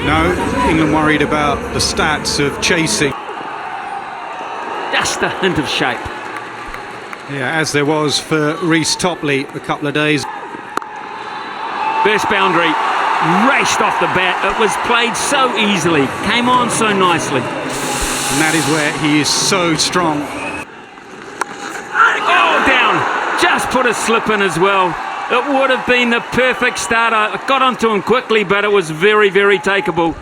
No, England worried about the stats of chasing. Just a hint of shape. Yeah, as there was for Reece Topley a couple of days. First boundary, raced off the bat. It was played so easily, came on so nicely. And that is where he is so strong. Oh, down. Just put a slip in as well. It would have been the perfect start. I got onto him quickly, but it was very, very takeable.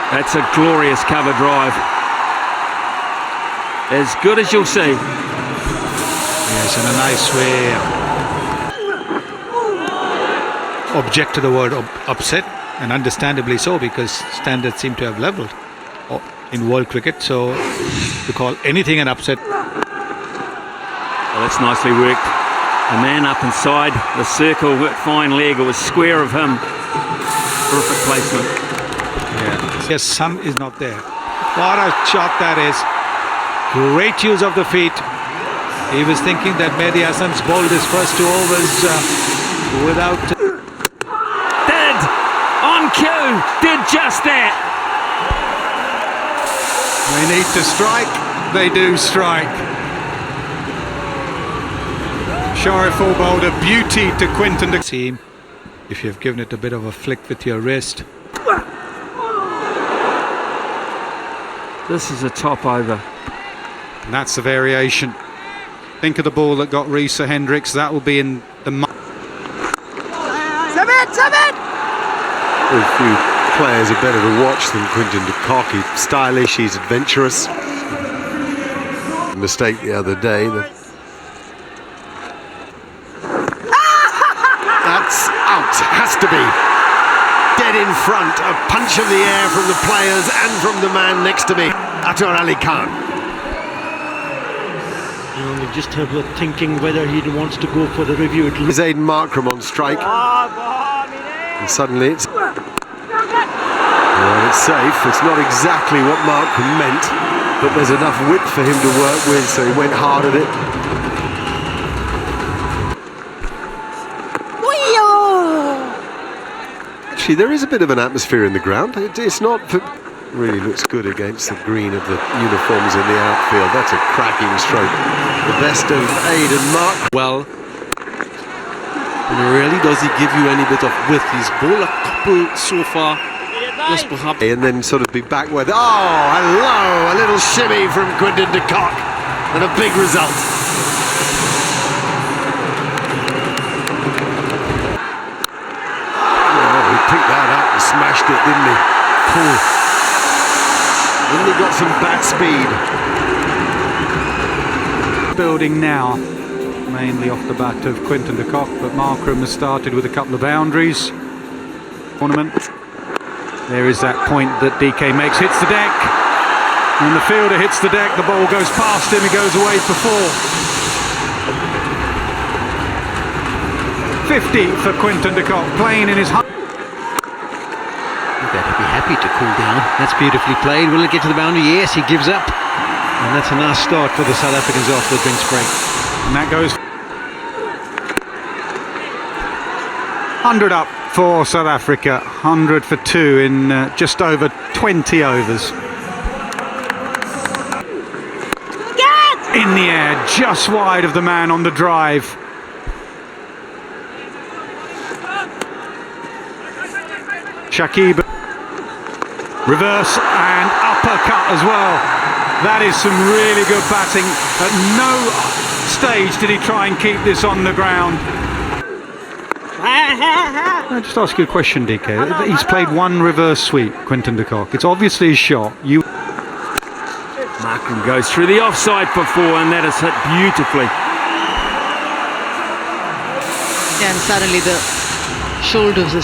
That's a glorious cover drive. As good as you'll see. Yes, in a nice way. Object to the word upset, and understandably so, because standards seem to have levelled in world cricket. So to call anything an upset. Well, that's nicely worked. A man up inside the circle, fine leg. It was square of him. Perfect placement. Yeah. Yes, some is not there. What a shot that is. Great use of the feet. He was thinking that Mehdi Hassan's bowled his first 2 overs without... Did! On cue! Did just that! They need to strike. They do strike. Sharif bowled a beauty to Quinton de Kock. If you've given it a bit of a flick with your wrist. This is a top over. And that's the variation. Think of the ball that got Risa Hendricks. That will be in the... Seven! A few players are better to watch than Quinton de Kock. He's stylish, he's adventurous. Mistake the other day. That's out, has to be. Dead in front, a punch of the air from the players and from the man next to me, Atar Ali Khan. You just have a thinking whether he wants to go for the review. There's Aiden Markram on strike. And suddenly it's... Well, it's safe. It's not exactly what Markram meant, but there's enough width for him to work with, so he went hard at it. Actually, there is a bit of an atmosphere in the ground. It's not... Really looks good against the green of the uniforms in the outfield. That's a cracking stroke. The best of Aiden Mark. Well, and really, does he give you any bit of width? He's bowled a couple so far. Just perhaps. And then sort of be back where... Oh, hello! A little shimmy from Quinton de Kock. And a big result. Oh, he picked that up and smashed it, didn't he? Cool. Then he got some bat speed. Building now, mainly off the bat of Quinton de Kock, but Markram has started with a couple of boundaries. Tournament. There is that point that DK makes, hits the deck. When the fielder hits the deck, the ball goes past him, he goes away for 4. 50 for Quinton de Kock, playing in his... Better be happy to cool down. That's beautifully played. Will it get to the boundary? Yes, he gives up. And that's a nice start for the South Africans after the drinks break. And that goes 100 up for South Africa, 100 for 2 in just over 20 overs. In the air, just wide of the man on the drive. Shakib. Reverse and uppercut as well. That is some really good batting. At no stage did he try and keep this on the ground. I'll just ask you a question, DK. He's played one reverse sweep, Quinton de Kock. It's obviously a shot. Markram goes through the offside for 4, and that is hit beautifully. And suddenly the shoulders are...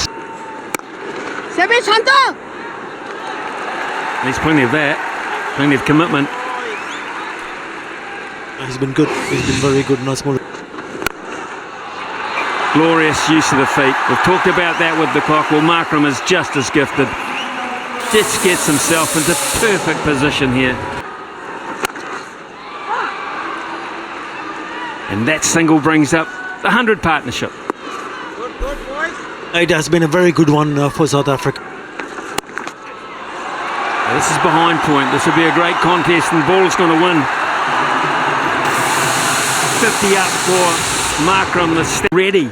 There's plenty of that, plenty of commitment. He's been good. He's been very good. Nice ball. Glorious use of the feet. We've talked about that with de Kock. Well, Markram is just as gifted. Just gets himself into perfect position here. And that single brings up the 100 partnership. Good, boys. It has been a very good one for South Africa. This is behind point. This will be a great contest and Ball's going to win. 50 up for Markram, the ready.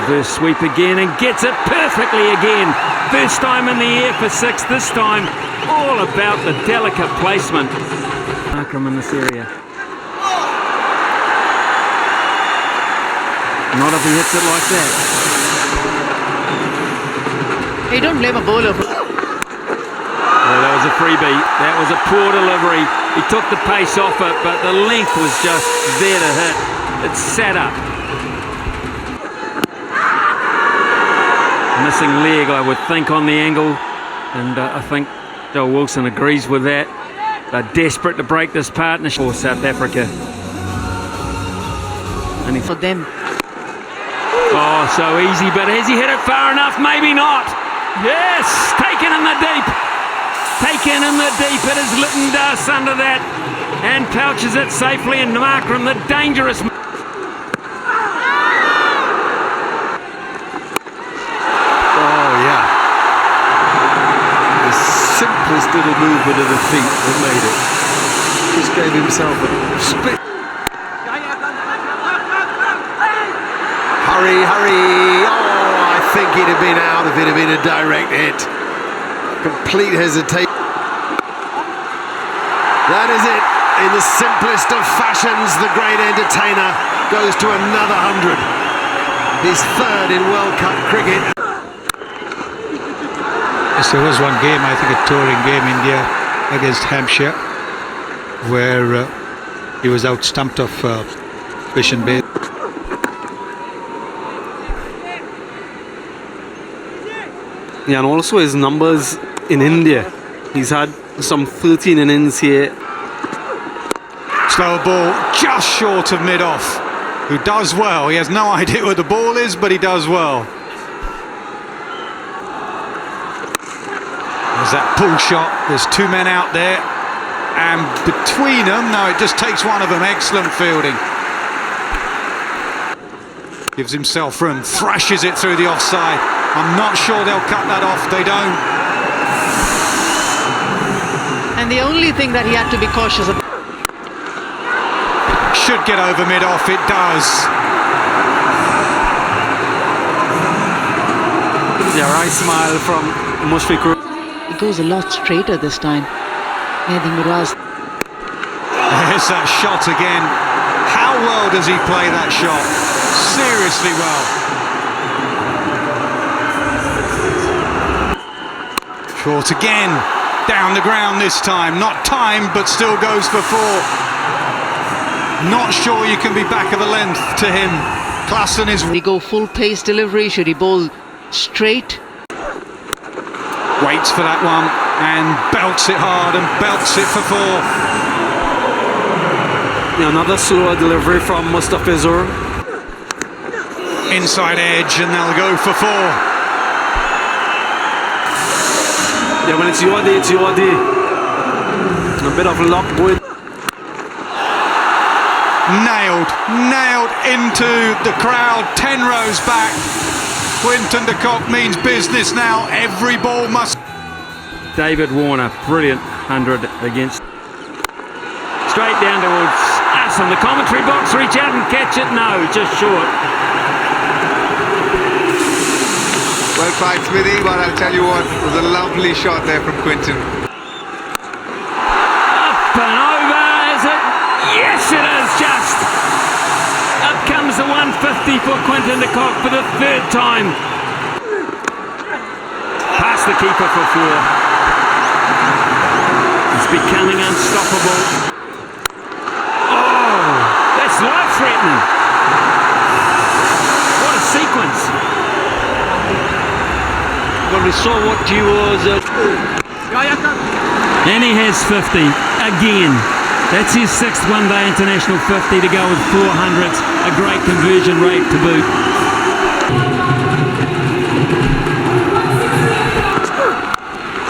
Reverse sweep again and gets it perfectly again. First time in the air for 6 this time. All about the delicate placement. Markram in this area. Not if he hits it like that. You don't blame a bowler for... Well, that was a freebie. That was a poor delivery. He took the pace off it, but the length was just there to hit. It sat up. Missing leg, I would think, on the angle. And I think Joel Wilson agrees with that. They're desperate to break this partnership for South Africa. And for them. Oh, so easy, but has he hit it far enough? Maybe not. Yes, taken in the deep. Taken in the deep. It is Littendas under that and pouches it safely, and Markram, the dangerous. Oh, yeah. The simplest little movement of the feet that made it. Just gave himself a split. Hurry, hurry. Oh, I think he'd have been out if it had been a direct hit. Complete hesitation. That is it. In the simplest of fashions, the great entertainer goes to another 100. His third in World Cup cricket. Yes, there was one game, I think a touring game, India against Hampshire, where he was out stumped off fish and bait. Yeah, and also his numbers in India. He's had some 13 innings here. Slow ball just short of mid-off. Who does well. He has no idea where the ball is, but he does well. There's that pull shot. There's 2 men out there. And between them, no, it just takes one of them. Excellent fielding. Gives himself room. Thrashes it through the offside. I'm not sure they'll cut that off. They don't. And the only thing that he had to be cautious about... Should get over mid-off. It does. Yeah, right smile from Mushfiqur. It goes a lot straighter this time. Mehdi Muraz. There's that shot again. How well does he play that shot? Seriously well. Short again. Down the ground this time. Not timed, but still goes for 4. Not sure you can be back of the length to him. Klassen is... Should he go full pace delivery? Should he bowl straight? Waits for that one and belts it hard and belts it for 4. Yeah, another slower delivery from Mustafizur. Inside edge and they'll go for 4. Yeah, when it's your day, it's your day. A bit of luck going. Nailed into the crowd, 10 rows back. Quinton de Kock means business now. Every ball must... David Warner, brilliant 100 against. Straight down towards us in the commentary box. Reach out and catch it. No, just short. Well played, Smithy, but I'll tell you what, it was a lovely shot there from Quinton. Up and over, is it? Yes, it is, just. Up comes the 150 for Quinton de Kock for the 3rd time. Past the keeper for 4. It's becoming unstoppable. Oh, that's life-threatening. What a sequence. Well, we saw what he was... And he has 50 again. That's his 6th one-day international 50 to go with 400s. A great conversion rate to boot.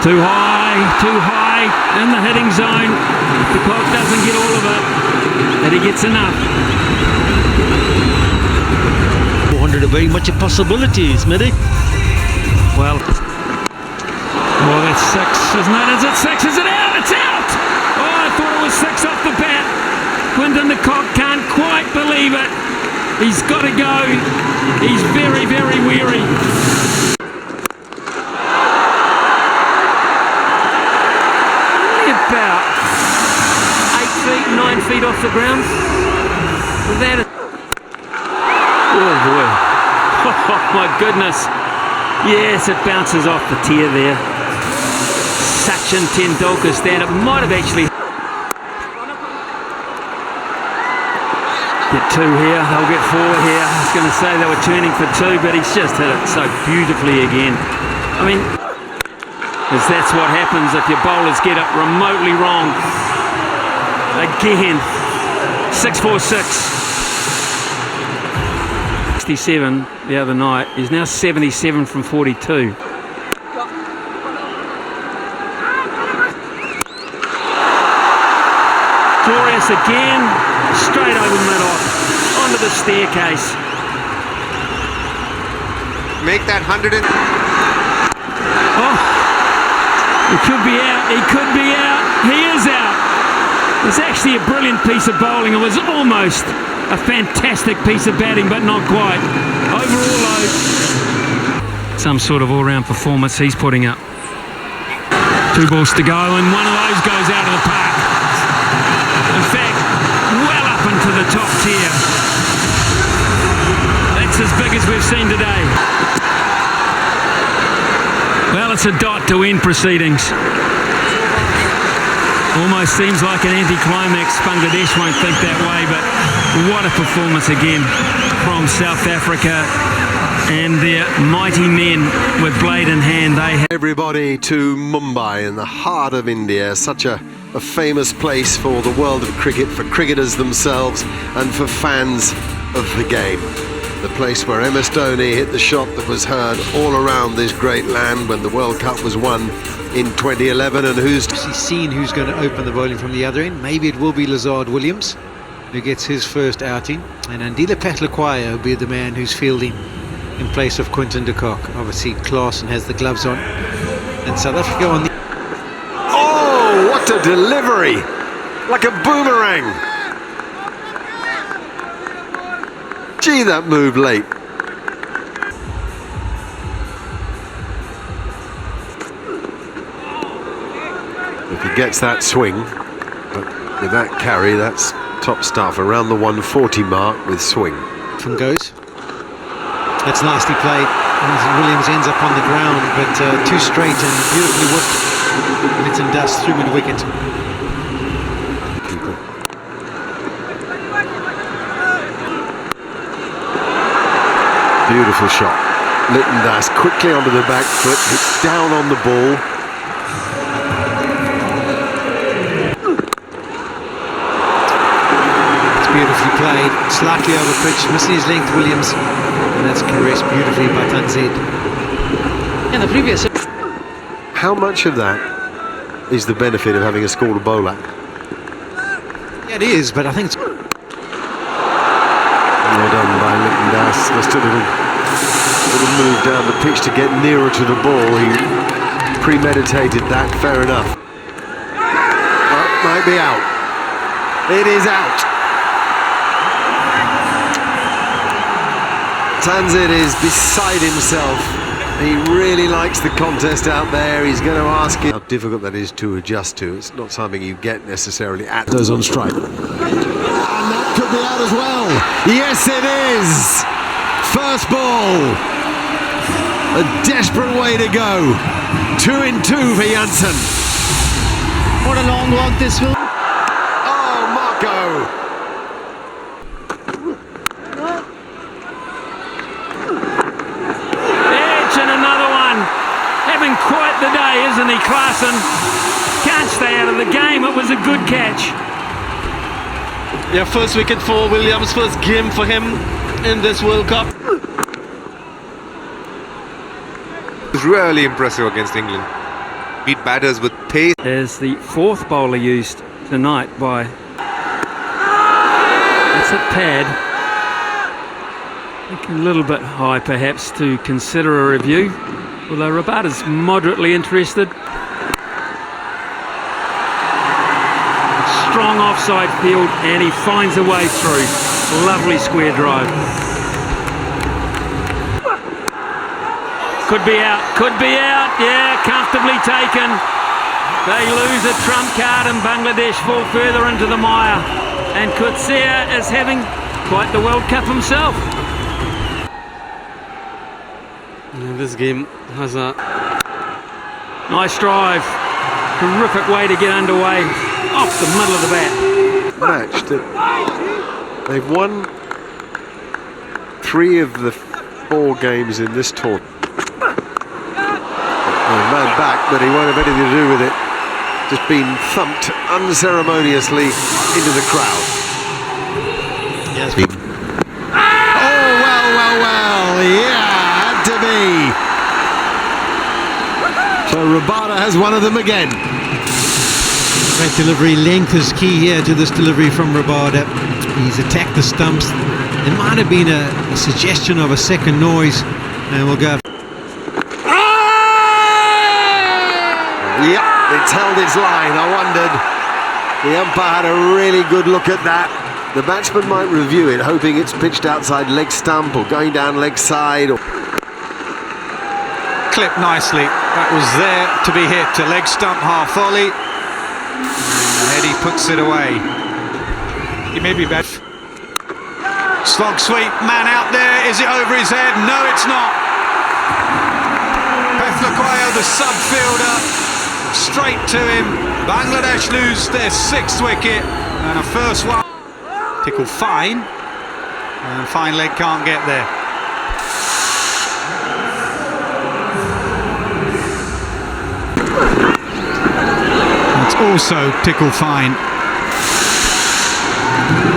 Too high in the hitting zone. If the clock doesn't get all of it, that he gets enough. 400 very much a possibility, Smithy. Well, that's 6, isn't it? Is it 6? Is it out? It's out! Oh, I thought it was 6 off the bat. Quinton de Kock can't quite believe it. He's got to go. He's very, very weary. Only about 8 feet, 9 feet off the ground. That is... Oh, boy. Oh, my goodness. Yes, it bounces off the tier there. Sachin Tendulkar stand. It might have actually... Get 2 here, they'll get 4 here. I was going to say they were turning for 2, but he's just hit it so beautifully again. I mean, because that's what happens if your bowlers get it remotely wrong. Again, 6-4-6. 67 the other night. He's now 77 from 42. Glorious again, straight over mid-off, onto the staircase. Make that 100 and... Oh, he could be out, he could be out, he is out. It's actually a brilliant piece of bowling. It was almost a fantastic piece of batting, but not quite. Overall load. Some sort of all-round performance he's putting up. 2 balls to go, and one of those goes out of the park. In fact, well up into the top tier. That's as big as we've seen today. Well, it's a dot to end proceedings. Almost seems like an anticlimax. Bangladesh won't think that way, but what a performance again from South Africa and their mighty men with blade in hand. They have Everybody to Mumbai in the heart of India, such a famous place for the world of cricket, for cricketers themselves and for fans of the game. The place where MS Dhoni hit the shot that was heard all around this great land when the World Cup was won in 2011, and who's seen who's going to open the bowling from the other end. Maybe it will be Lazard Williams who gets his first outing, and Andila Patlakwaya will be the man who's fielding in place of Quinton de Kock. Obviously Klaasen has the gloves on, and South Africa on the... Oh, what a delivery! Like a boomerang! Gee, that moved late. If he gets that swing, but with that carry, that's top stuff. Around the 140 mark with swing. From goes. That's nicely played. Williams ends up on the ground, but too straight and beautifully whipped. Mitten dust through mid wicket. Beautiful shot. Litton Das quickly onto the back foot, hits down on the ball. It's beautifully played, slightly over pitch, missing his length, Williams, and that's caressed beautifully by Tanzid. In the previous... How much of that is the benefit of having a score to bowl at? Yeah, it is, but I think it's... Well done by Litton Das. Just a little move down the pitch to get nearer to the ball. He premeditated that, fair enough. Well, might be out. It is out. Tanzid is beside himself. He really likes the contest out there. He's going to ask him how difficult that is to adjust to. It's not something you get necessarily at those on strike. And that could be out as well. Yes, it is. First ball. A desperate way to go. 2 in 2 for Janssen. What a long walk this will... Oh, Marco. Edge and another one. Having quite the day, isn't he, Klaasen? Can't stay out of the game. It was a good catch. Yeah, first wicket for Williams, first game for him in this World Cup. It was really impressive against England. Beat batters with pace. As the 4th bowler used tonight by... It's a pad. A little bit high perhaps to consider a review, although Rabada's moderately interested. Strong offside field and he finds a way through. Lovely square drive. Could be out, yeah, comfortably taken. They lose a trump card and Bangladesh fall further into the mire. And Coetzee is having quite the World Cup himself. Yeah, this game has a nice drive. Terrific way to get underway. Off the middle of the bat. Match that they've won 3 of the 4 games in this tournament. Man back, but he won't have anything to do with it. Just been thumped unceremoniously into the crowd. Yes. Oh, well, yeah, had to be. So Rabada has one of them again. Great delivery, length is key here to this delivery from Rabada. He's attacked the stumps. There might have been a suggestion of a second noise, and we'll go. Yep, it's held its line. I wondered. The umpire had a really good look at that. The batsman might review it, hoping it's pitched outside leg stump or going down leg side. Or Clipped nicely. That was there to be hit. A leg stump half volley. And Eddie puts it away. He may be bad. Slog sweep, man out there. Is it over his head? No, it's not. Peflaquayo, the sub-fielder, straight to him. Bangladesh lose their 6th wicket and a first one. Tickle fine, and fine leg can't get there. It's also tickle fine,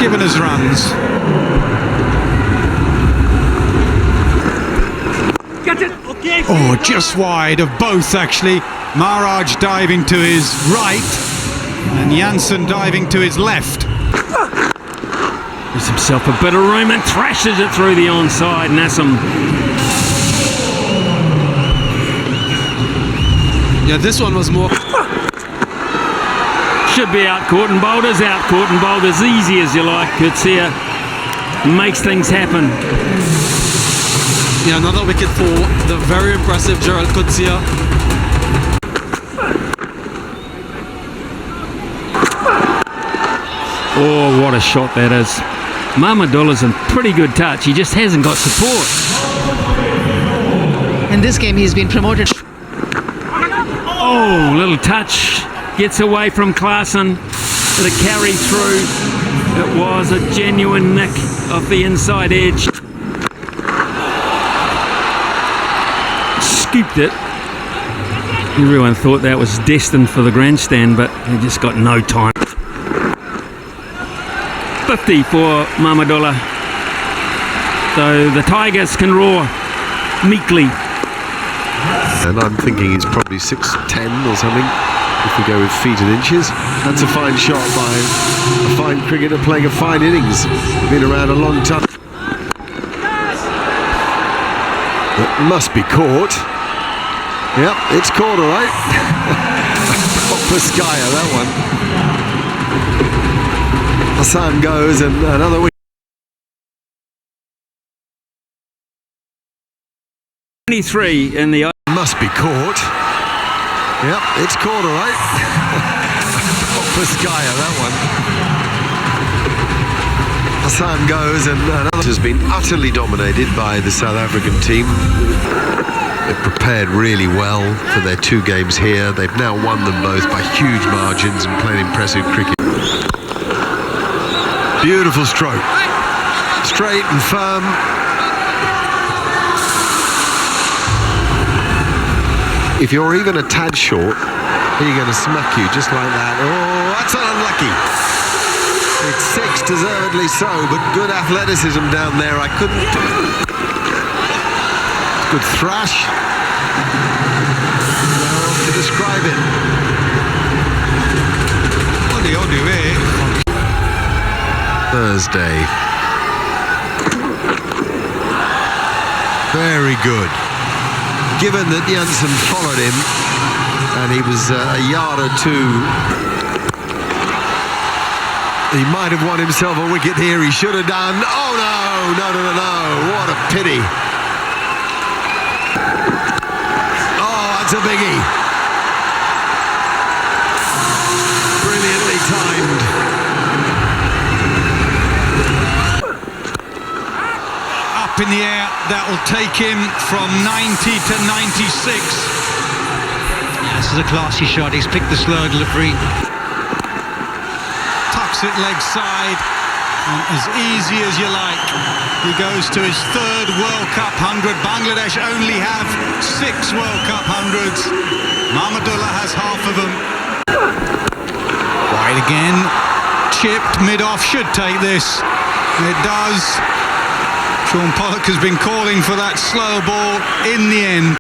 given as runs. Oh, just wide of both actually. Maharaj diving to his right and Janssen diving to his left. Gives himself a bit of room and thrashes it through the onside. Nassim. yeah. This one was more. Should be out court and bowled as easy as you like. Coetzee makes things happen. Yeah, another wicket for the very impressive Gerald Coetzee. Oh, what a shot that is. Mahmudullah's in pretty good touch. He just hasn't got support. In this game, he's been promoted. Oh, little touch. Gets away from Klaassen. But a carry through. It was a genuine nick off the inside edge. Scooped it. Everyone thought that was destined for the grandstand, but he just got no time. 50 for Mahmudullah. So the Tigers can roar meekly. And I'm thinking it's probably 6'10" or something, if we go with feet and inches. That's a fine shot by a fine cricketer playing a fine innings. Been around a long time. It must be caught. Yep, it's caught, all right. Proper skyer, that one. Hassan goes and another wicket. 23 in the... Must be caught. Yep, it's caught, all right. Proper skyer, that one. Hassan goes and another has been utterly dominated by the South African team. They've prepared really well for their 2 games here. They've now won them both by huge margins and played impressive cricket. Beautiful stroke. Straight and firm. If you're even a tad short, he's going to smack you just like that. Oh, that's unlucky. It's 6, deservedly so, but good athleticism down there. I couldn't... Good thrash. To describe it. Thursday. Very good. Given that Janssen followed him, and he was a yard or two, he might have won himself a wicket here. He should have done. Oh no, no. What a pity. Oh, that's a biggie. Brilliantly timed. Up in the air, that will take him from 90 to 96. This is a classy shot. He's picked the slow delivery. Tucks it leg side, and as easy as you like, he goes to his third World Cup 100. Bangladesh only have 6 World Cup 100s. Mahmudullah has half of them. Wide again, chipped mid-off, should take this. It does. Sean Pollock has been calling for that slow ball in the end.